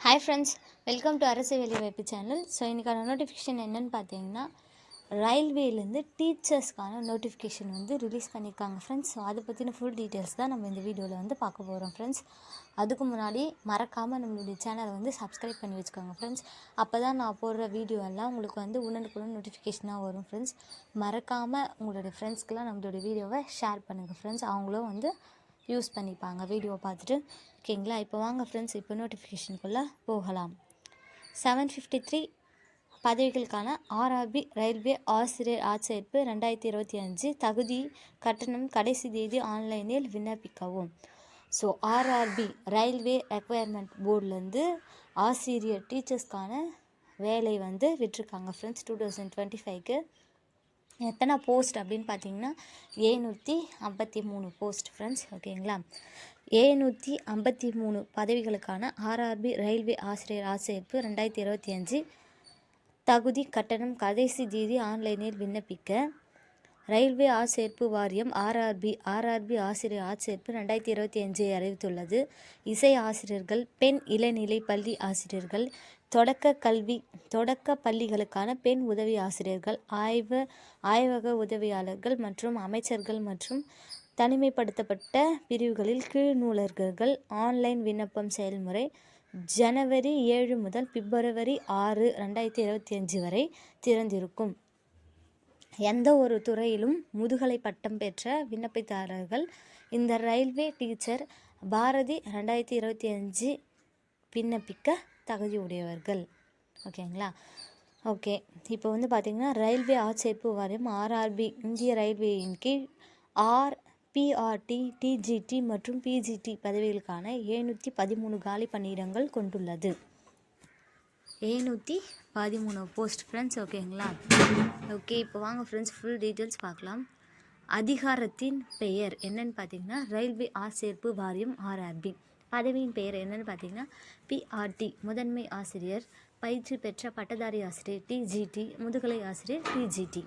Hi friends, welcome to அரசு வேலைவாய்ப்பு channel. So இன்றைக்கான நோட்டிஃபிகேஷன் என்னென்னு பார்த்தீங்கன்னா ரயில்வேலேருந்து டீச்சர்ஸ்க்கான நோட்டிஃபிகேஷன் ரிலீஸ் பண்ணியிருக்காங்க ஃப்ரெண்ட்ஸ். ஸோ அதை பற்றின ஃபுல் டீட்டெயில்ஸ் தான் நம்ம இந்த வீடியோவில் பார்க்க போகிறோம் ஃப்ரெண்ட்ஸ். அதுக்கு முன்னாடி மறக்காமல் நம்மளுடைய சேனலை சப்ஸ்கிரைப் பண்ணி வச்சுக்கோங்க ஃப்ரெண்ட்ஸ். அப்போ தான் நான் போடுற வீடியோ எல்லாம் உங்களுக்கு உடனுக்குடன் நோட்டிஃபிகேஷனாக வரும் ஃப்ரெண்ட்ஸ். மறக்காமல் உங்களுடைய ஃப்ரெண்ட்ஸ்க்கெலாம் நம்மளுடைய வீடியோவை ஷேர் பண்ணுங்கள் ஃப்ரெண்ட்ஸ். அவங்களும் யூஸ் பண்ணிப்பாங்க வீடியோ பார்த்துட்டு. ஓகேங்களா, இப்போ வாங்க ஃப்ரெண்ட்ஸ், இப்போ நோட்டிஃபிகேஷனுக்குள்ளே போகலாம். 753 பதவிகளுக்கான ஆர்ஆர்பி ரயில்வே ஆசிரியர் ஆட்சேர்ப்பு 2025 தகுதி கட்டணம் கடைசி தேதி ஆன்லைனில் விண்ணப்பிக்கவும். ஸோ ஆர்ஆர்பி ரயில்வே ரெக்குயர்மெண்ட் போர்ட்லேருந்து ஆசிரியர் டீச்சர்ஸ்க்கான வேலை விட்டுருக்காங்க ஃப்ரெண்ட்ஸ். 2025க்கு எத்தனை போஸ்ட் அப்படின்னு பார்த்தீங்கன்னா 753 போஸ்ட் ஃப்ரெண்ட்ஸ். ஓகேங்களா, 753 பதவிகளுக்கான ஆர்ஆர்பி ரயில்வே ஆசிரியர் ஆட்சேர்ப்பு 2025 தகுதி கட்டணம் கடைசி தேதி ஆன்லைனில் விண்ணப்பிக்க ரயில்வே ஆட்சேர்ப்பு வாரியம் ஆர்ஆர்பி ஆசிரியர் ஆட்சேர்ப்பு 2025 அறிவித்துள்ளது. இசை ஆசிரியர்கள், பெண் இளநிலை பள்ளி ஆசிரியர்கள், தொடக்க பள்ளிகளுக்கான பெண் உதவி ஆசிரியர்கள், ஆய்வக உதவியாளர்கள் மற்றும் அமைச்சர்கள் மற்றும் தனிமைப்படுத்தப்பட்ட பிரிவுகளில் கீழ் நூலகர்கள் ஆன்லைன் விண்ணப்பம் செயல்முறை ஜனவரி 7 முதல் பிப்ரவரி 6, 2025 வரை திறந்திருக்கும். எந்த ஒரு துறையிலும் முதுகலை பட்டம் பெற்ற விண்ணப்பதாரர்கள் இந்த ரயில்வே டீச்சர் பாரதி 2025 விண்ணப்பிக்க தகுதியுடையவர்கள். ஓகேங்களா, ஓகே. இப்போ பார்த்திங்கன்னா ரயில்வே ஆட்சேர்ப்பு வாரியம் ஆர்ஆர்பி இந்திய ரயில்வேயின் கீழ் பிஆர்டி, டிஜிடி மற்றும் பிஜிடி பதவிகளுக்கான 713 காலி பணியிடங்கள் கொண்டுள்ளது. 713 போஸ்ட் ஃப்ரெண்ட்ஸ். ஓகேங்களா, ஓகே. இப்போ வாங்க ஃப்ரெண்ட்ஸ், ஃபுல் டீட்டெயில்ஸ் பார்க்கலாம். அதிகாரத்தின் பெயர் என்னன்னு பார்த்தீங்கன்னா ரயில்வே ஆட்சேர்ப்பு வாரியம் ஆர்ஆர்பி. பதவியின் பெயர் என்னன்னு பார்த்தீங்கன்னா பிஆர்டி முதன்மை ஆசிரியர், பயிற்சி பெற்ற பட்டதாரி ஆசிரியர் டிஜிடி, முதுகலை ஆசிரியர் பிஜிடி.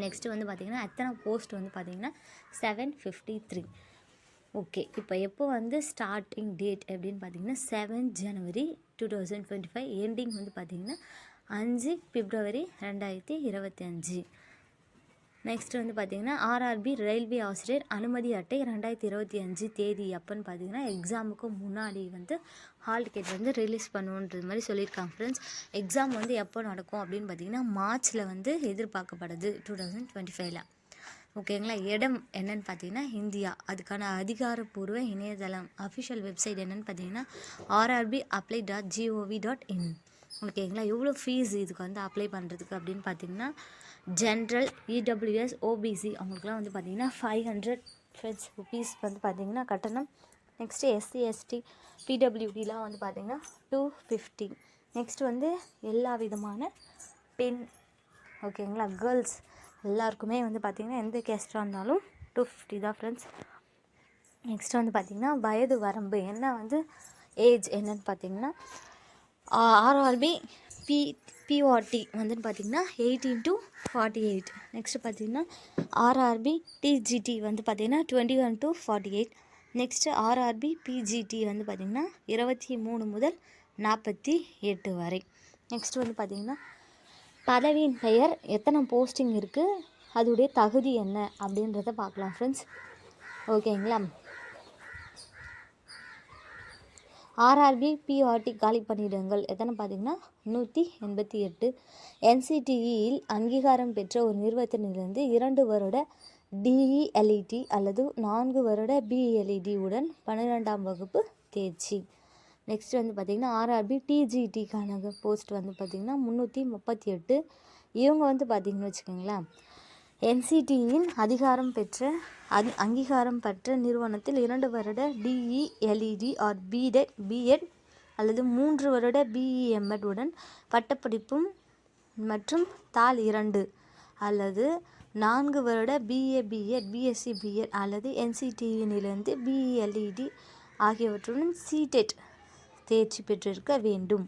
நெக்ஸ்ட்டு பார்த்திங்கன்னா எத்தனை போஸ்ட் பார்த்தீங்கன்னா 753. ஓகே, இப்போ எப்போ ஸ்டார்டிங் டேட் அப்படின்னு பார்த்தீங்கன்னா 7 ஜனவரி 2025, எண்டிங் பார்த்தீங்கன்னா 5 பிப்ரவரி 2025. நெக்ஸ்ட் பார்த்திங்கன்னா ஆர்ஆர்பி ரயில்வே ஆசிரியர் அனுமதி அட்டை 2025 தேதி எப்போன்னு பார்த்தீங்கன்னா எக்ஸாமுக்கு முன்னாடி ஹால் டிக்கெட் ரிலீஸ் பண்ணுன்றது மாதிரி சொல்லியிருக்காங்க ஃப்ரெண்ட்ஸ். எக்ஸாம் எப்போ நடக்கும் அப்படின்னு பார்த்தீங்கன்னா மார்ச்சில் எதிர்பார்க்கப்படுது 2025. ஓகேங்களா, இடம் என்னன்னு பார்த்தீங்கன்னா இந்தியா. அதுக்கான அதிகாரப்பூர்வ இணையதளம் அஃபிஷியல் வெப்சைட் என்னன்னு பார்த்தீங்கன்னா rrbapply.gov.in. ஓகேங்களா, எவ்வளோ ஃபீஸ் இதுக்கு அப்ளை பண்ணுறதுக்கு அப்படின்னு பார்த்தீங்கன்னா ஜென்ரல், இடபிள்யூஎஸ், ஓபிசி அவங்களுக்குலாம் பார்த்தீங்கன்னா 500 ருபீஸ் பார்த்தீங்கன்னா கட்டணம். நெக்ஸ்ட்டு எஸ்சி, எஸ்டி, பிடபிள்யூடிலாம் பார்த்தீங்கன்னா 250. நெக்ஸ்ட் எல்லா விதமான பெண், ஓகேங்களா, கேர்ள்ஸ் எல்லாருக்குமே பார்த்தீங்கன்னா எந்த கேஸ்டாக இருந்தாலும் 250 தான் ஃப்ரெண்ட்ஸ். நெக்ஸ்ட் பார்த்தீங்கன்னா வயது வரம்பு என்ன ஏஜ் என்னன்னு பார்த்தீங்கன்னா ஆர்ஆர்பி பிஓடி பார்த்தீங்கன்னா 18 to 48. நெக்ஸ்ட்டு பார்த்தீங்கன்னா ஆர்ஆர்பி டிஜிடி பார்த்தீங்கன்னா 21 to 48. நெக்ஸ்ட்டு ஆர்ஆர்பி பிஜிடி பார்த்தீங்கன்னா 23 முதல் 48 வரை. நெக்ஸ்ட்டு பார்த்தீங்கன்னா பதவியின் பெயர், எத்தனை போஸ்டிங் இருக்குது, அதோடைய தகுதி என்ன அப்படின்றத பார்க்கலாம் ஃப்ரெண்ட்ஸ். ஓகேங்களா, ஆர்ஆர்பி பிஆர்டி காலி பணியிடங்கள் எத்தனை பார்த்தீங்கன்னா 188. என்சிடிஇயில் அங்கீகாரம் பெற்ற ஒரு நிறுவனத்திலிருந்து 2 வருட டிஇஎல்இடி அல்லது 4 வருட பிஇஎல்இடி உடன் 12ஆம் வகுப்பு தேர்ச்சி. நெக்ஸ்ட் பார்த்தீங்கன்னா ஆர்ஆர்பி டிஜிடிக்கான போஸ்ட் பார்த்தீங்கன்னா 338. இவங்க பார்த்தீங்கன்னு வச்சுக்கோங்களேன் என்சிடியின் அங்கீகாரம் பெற்ற நிறுவனத்தில் 2 வருட டிஇஎல்இடி ஆர் பிஎட் அல்லது 3 வருட பிஇஎம்எட் உடன் பட்டப்படிப்பும் மற்றும் தாள் 2 அல்லது 4 வருட பிஎட், பிஎஸ்சி பிஎட் அல்லது என்சிடியினிலிருந்து பிஇஎல்இடி ஆகியவற்றுடன் சிடெட் தேர்ச்சி பெற்றிருக்க வேண்டும்.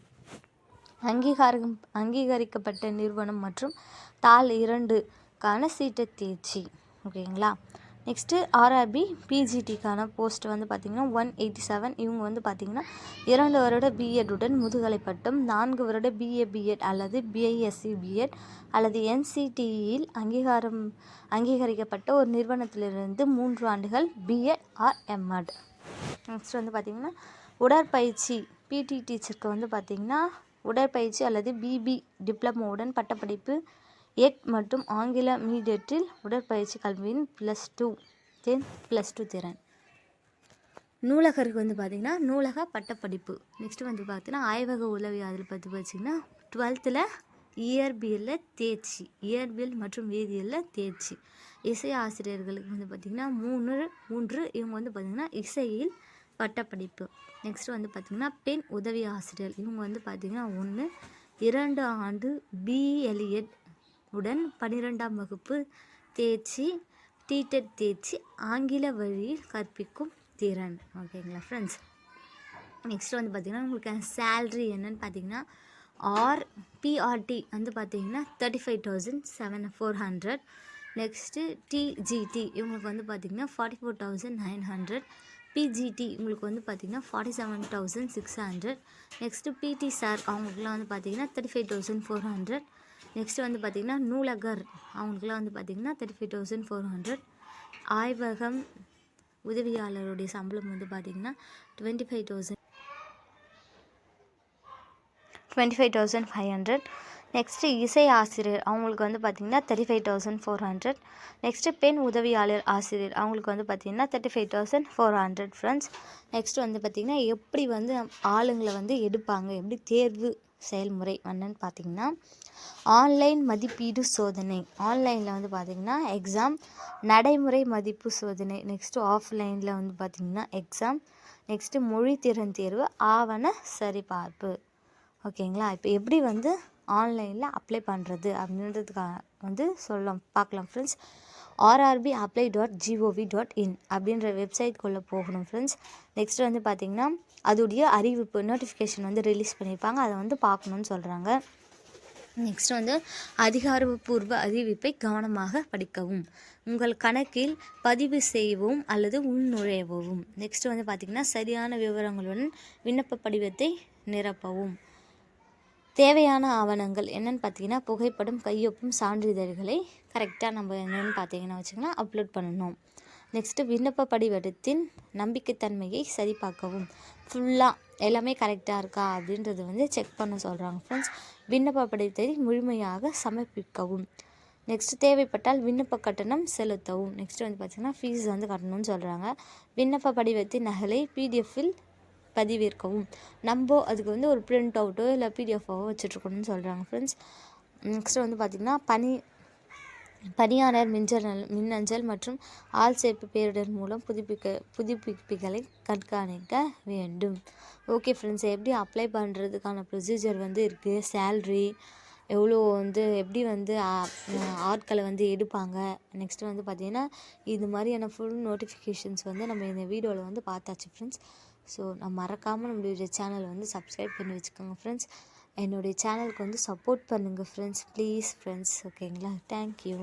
அங்கீகரிக்கப்பட்ட நிறுவனம் மற்றும் தாள் 2க்கான சிடெட் தேர்ச்சி. ஓகேங்களா, நெக்ஸ்ட்டு ஆர்ஆர்பி பிஜிடிக்கான போஸ்ட் வந்து பார்த்திங்கன்னா 187. இவங்க வந்து பார்த்திங்கன்னா 2 வருட பிஎட் உடன் முதுகலை பட்டம், 4 வருட பிஎட் அல்லது பிஐஎஸ்சி பிஎட் அல்லது என்சிடியில் அங்கீகரிக்கப்பட்ட ஒரு நிறுவனத்திலிருந்து 3 ஆண்டுகள் பிஎட் ஆர் எம்எட். நெக்ஸ்ட் வந்து பார்த்திங்கன்னா உடற்பயிற்சி பிடி டீச்சருக்கு வந்து பார்த்திங்கன்னா உடற்பயிற்சி அல்லது பிபி டிப்ளமோவுடன் பட்டப்படிப்பு எட் மற்றும் ஆங்கில மீடியத்தில் உடற்பயிற்சி கல்வியின் +2 திறன். நூலகருக்கு வந்து பார்த்திங்கன்னா நூலக பட்டப்படிப்பு. நெக்ஸ்ட்டு வந்து பார்த்திங்கன்னா ஆய்வக உதவியாளர் பற்றி பார்த்திங்கன்னா 12th இயற்பியலில் தேர்ச்சி, இயற்பியல் மற்றும் வேதியியலில் தேர்ச்சி. இசை ஆசிரியர்களுக்கு வந்து பார்த்திங்கன்னா 3 இவங்க வந்து பார்த்திங்கன்னா இசையில் பட்டப்படிப்பு. நெக்ஸ்ட்டு வந்து பார்த்திங்கன்னா பெண் உதவி ஆசிரியர் இவங்க வந்து பார்த்திங்கன்னா 2 ஆண்டு பிஎல்எட் உடன் 12ஆம் வகுப்பு தேர்ச்சி, டிடெட் தேர்ச்சி, ஆங்கில வழியில் கற்பிக்கும் திறன். ஓகேங்களா ஃப்ரெண்ட்ஸ். நெக்ஸ்ட் வந்து பார்த்திங்கன்னா உங்களுக்கு சேல்ரி என்னன்னு பார்த்திங்கன்னா பிஆர்டி வந்து பார்த்திங்கன்னா 35,400. நெக்ஸ்ட்டு டிஜிடி இவங்களுக்கு வந்து பார்த்திங்கன்னா 44,900. பிஜிடி உங்களுக்கு வந்து பார்த்திங்கன்னா 47,600. நெக்ஸ்ட்டு பிடி சார் அவங்களுக்குலாம் வந்து பார்த்திங்கன்னா 35,400. நெக்ஸ்ட்டு வந்து பார்த்திங்கன்னா நூலகர் அவங்களுக்குலாம் வந்து பார்த்திங்கன்னா 35,400. ஆய்வகம் உதவியாளருடைய சம்பளம் வந்து பார்த்திங்கன்னா 25,500. நெக்ஸ்ட்டு இசை ஆசிரியர் அவங்களுக்கு வந்து பார்த்திங்கன்னா 35,400. நெக்ஸ்ட்டு பெண் உதவியாளர் ஆசிரியர் அவங்களுக்கு வந்து பார்த்திங்கன்னா 35,400 ஃப்ரெண்ட்ஸ். நெக்ஸ்ட்டு வந்து பார்த்திங்கன்னா எப்படி வந்து ஆளுங்களை வந்து எடுப்பாங்க, எப்படி தேர்வு செயல்முறை என்னன்னு பார்த்திங்கன்னா ஆன்லைன் மதிப்பீடு சோதனை. ஆன்லைனில் வந்து பார்த்திங்கன்னா எக்ஸாம், நடைமுறை மதிப்பு சோதனை. நெக்ஸ்ட்டு ஆஃப்லைனில் வந்து பார்த்திங்கன்னா எக்ஸாம். நெக்ஸ்ட்டு மொழி திறன் தேர்வு, ஆவண சரிபார்ப்பு. ஓகேங்களா. இப்போ எப்படி வந்து ஆன்லைனில் அப்ளை பண்ணுறது அப்படின்றதுக்காக வந்து பார்க்கலாம் ஃப்ரெண்ட்ஸ். rrbapply.gov.in அப்படின்ற வெப்சைட்குள்ளே போகணும் ஃப்ரெண்ட்ஸ். நெக்ஸ்ட் வந்து பார்த்திங்கன்னா அதோடைய அறிவிப்பு நோட்டிஃபிகேஷன் வந்து ரிலீஸ் பண்ணியிருப்பாங்க, அதை வந்து பார்க்கணுன்னு சொல்கிறாங்க. நெக்ஸ்ட் வந்து அதிகாரப்பூர்வ அறிவிப்பை கவனமாக படிக்கவும், உங்கள் கணக்கில் பதிவு செய்யவும் அல்லது உள்நுழையவும். நெக்ஸ்ட் வந்து பார்த்திங்கன்னா சரியான விவரங்களுடன் விண்ணப்ப படிவத்தை நிரப்பவும். தேவையான ஆவணங்கள் என்னென்னு பார்த்தீங்கன்னா புகைப்படம், கையொப்பும், சான்றிதழ்களை கரெக்டாக நம்ம என்னென்னு பார்த்தீங்கன்னா வச்சுக்கலாம் அப்லோட் பண்ணணும். நெக்ஸ்ட்டு விண்ணப்ப படிவத்தின் நம்பிக்கைத்தன்மையை சரிபார்க்கவும், ஃபுல்லாக எல்லாமே கரெக்டாக இருக்கா அப்படின்றது வந்து செக் பண்ண சொல்கிறாங்க ஃப்ரெண்ட்ஸ். விண்ணப்ப படிவத்தை முழுமையாக சமர்ப்பிக்கவும். நெக்ஸ்ட்டு தேவைப்பட்டால் விண்ணப்ப கட்டணம் செலுத்தவும். நெக்ஸ்ட்டு வந்து பார்த்திங்கன்னா ஃபீஸ் வந்து கட்டணும்னு சொல்கிறாங்க. விண்ணப்ப படிவத்தின் நகலை பிடிஎஃப்பில் பதிவிறக்கவும். நம்ம அதுக்கு வந்து ஒரு பிரிண்ட் அவுட்டோ இல்லை பிடிஎஃபாவோ வச்சுட்ருக்கணும்னு சொல்கிறாங்க ஃப்ரெண்ட்ஸ். நெக்ஸ்ட்டு வந்து பார்த்திங்கன்னா பணியாளர் மின்னஞ்சல் மற்றும் ஆள் சேர்ப்பு பேரிடர் மூலம் புதுப்பிப்புகளை கண்காணிக்க வேண்டும். ஓகே ஃப்ரெண்ட்ஸ், எப்படி அப்ளை பண்ணுறதுக்கான ப்ரொசீஜர் வந்து இருக்குது, சேல்ரி எவ்வளோ வந்து எப்படி வந்து ஆட்களை வந்து எடுப்பாங்க. நெக்ஸ்ட்டு வந்து பார்த்திங்கன்னா இது மாதிரியான ஃபுல் நோட்டிஃபிகேஷன்ஸ் வந்து நம்ம இந்த வீடியோவில் வந்து பார்த்தாச்சு ஃப்ரெண்ட்ஸ். ஸோ நான் மறக்காமல் நம்மளுடைய சேனலை வந்து சப்ஸ்கிரைப் பண்ணி வச்சுக்கோங்க ஃப்ரெண்ட்ஸ். என்னுடைய சேனலுக்கு வந்து சப்போர்ட் பண்ணுங்கள் ஃப்ரெண்ட்ஸ், ப்ளீஸ் ஃப்ரெண்ட்ஸ். ஓகேங்களா. தேங்க்யூ.